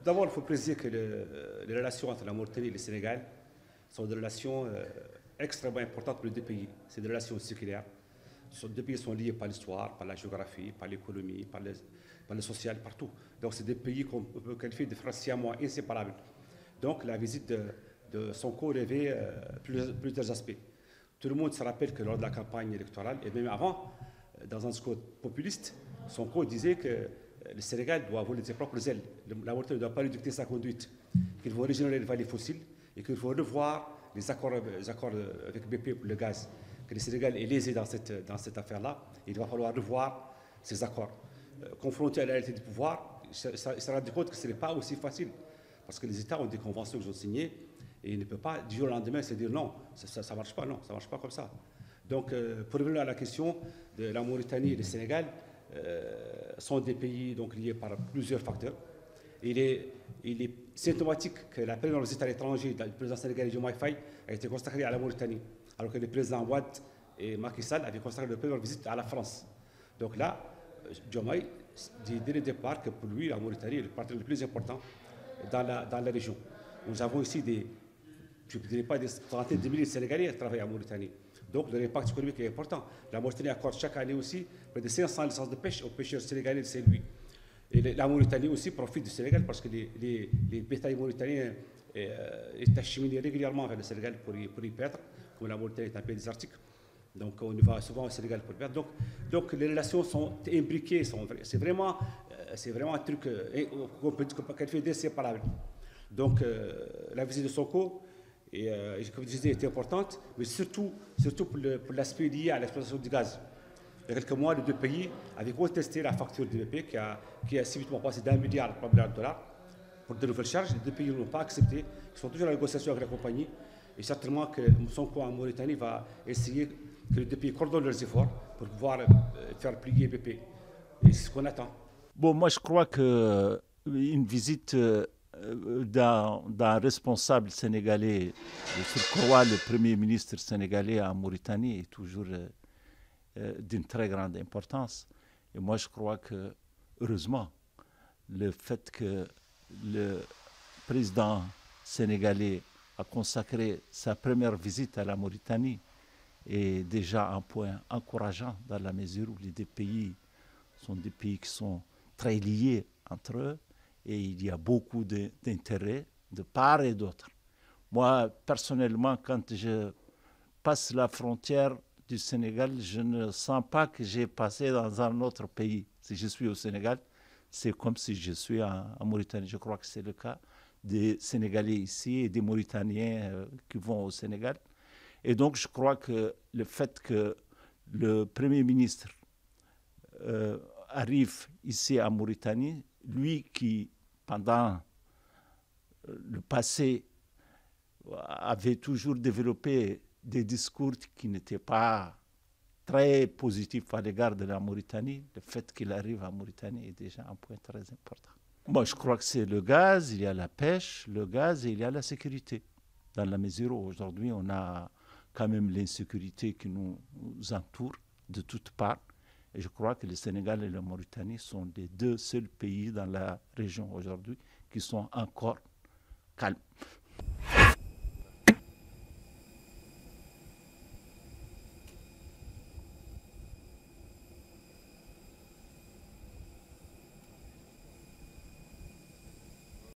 D'abord, il faut préciser que les relations entre la Mauritanie et le Sénégal sont des relations extrêmement importantes pour les deux pays. C'est des relations séculaires. Ces deux pays sont liés par l'histoire, par la géographie, par l'économie, par le social, partout. Donc, c'est des pays qu'on peut qualifier de frères siamois inséparables. Donc, la visite de Sonko revêt plusieurs aspects. Tout le monde se rappelle que lors de la campagne électorale, et même avant, dans un discours populiste, Sonko disait que le Sénégal doit voler de ses propres ailes. La Mauritanie ne doit pas lui dicter sa conduite, qu'il faut régénérer les vallées fossiles et qu'il faut revoir les accords avec BP pour le gaz. Que le Sénégal est lésé dans cette affaire-là. Il va falloir revoir ces accords. Confronté à la réalité du pouvoir, il se rend compte que ce n'est pas aussi facile. Parce que les États ont des conventions qu'ils ont signées et il ne peut pas du jour au lendemain se dire non, ça ne marche pas, non, ça ne marche pas comme ça. Donc, pour revenir à la question de la Mauritanie et le Sénégal, sont des pays donc, liés par plusieurs facteurs. Il est symptomatique que la présence des États étrangers, le président sénégalais Diomaye Faye, a été consacrée à la Mauritanie, alors que les présidents Ouad et Macky Sall avaient consacré leur visite à la France. Donc là, Diomaye dit dès le départ que pour lui, la Mauritanie est le partenaire le plus important dans la région. Nous avons ici je ne dirais pas des centaines de milliers de Sénégalais qui travaillent en Mauritanie. Donc, l'impact économique est important. La Mauritanie accorde chaque année aussi près de 500 licences de pêche aux pêcheurs sénégalais de Saint-Louis. Et la Mauritanie aussi profite du Sénégal parce que les bétails mauritaniens est acheminé régulièrement vers le Sénégal pour y perdre, comme la Mauritanie est un pays désertique. Donc, on y va souvent au Sénégal pour perdre. Donc les relations sont imbriquées. C'est vraiment un truc qu'on peut qualifier d'inséparable. Donc, la visite de Sonko, comme je disais, était importante, mais surtout pour l'aspect lié à l'exploitation du gaz. Il y a quelques mois, les deux pays avaient contesté la facture du BP qui a subitement passé d'1 milliard à 3 milliards de dollars pour de nouvelles charges. Les deux pays n'ont pas accepté. Ils sont toujours en négociation avec la compagnie. Et certainement que Sonko en Mauritanie va essayer que les deux pays coordonnent leurs efforts pour pouvoir faire plier BP. Et c'est ce qu'on attend. Bon, moi je crois qu'une visite d'un responsable sénégalais, de surcroît le Premier ministre sénégalais en Mauritanie, est toujours d'une très grande importance. Et moi, je crois que, heureusement, le fait que le président sénégalais a consacré sa première visite à la Mauritanie est déjà un point encourageant dans la mesure où les deux pays sont des pays qui sont très liés entre eux et il y a beaucoup d'intérêts de part et d'autre. Moi, personnellement, quand je passe la frontière du Sénégal, je ne sens pas que j'ai passé dans un autre pays. Si je suis au Sénégal, c'est comme si je suis en Mauritanie. Je crois que c'est le cas des Sénégalais ici et des Mauritaniens qui vont au Sénégal. Et donc, je crois que le fait que le Premier ministre arrive ici en Mauritanie, lui qui, pendant le passé, avait toujours développé des discours qui n'étaient pas très positifs à l'égard de la Mauritanie, le fait qu'il arrive en Mauritanie est déjà un point très important. Moi, je crois que c'est le gaz, il y a la pêche, le gaz et il y a la sécurité. Dans la mesure où aujourd'hui, on a quand même l'insécurité qui nous entoure de toutes parts. Et je crois que le Sénégal et la Mauritanie sont les deux seuls pays dans la région aujourd'hui qui sont encore calmes.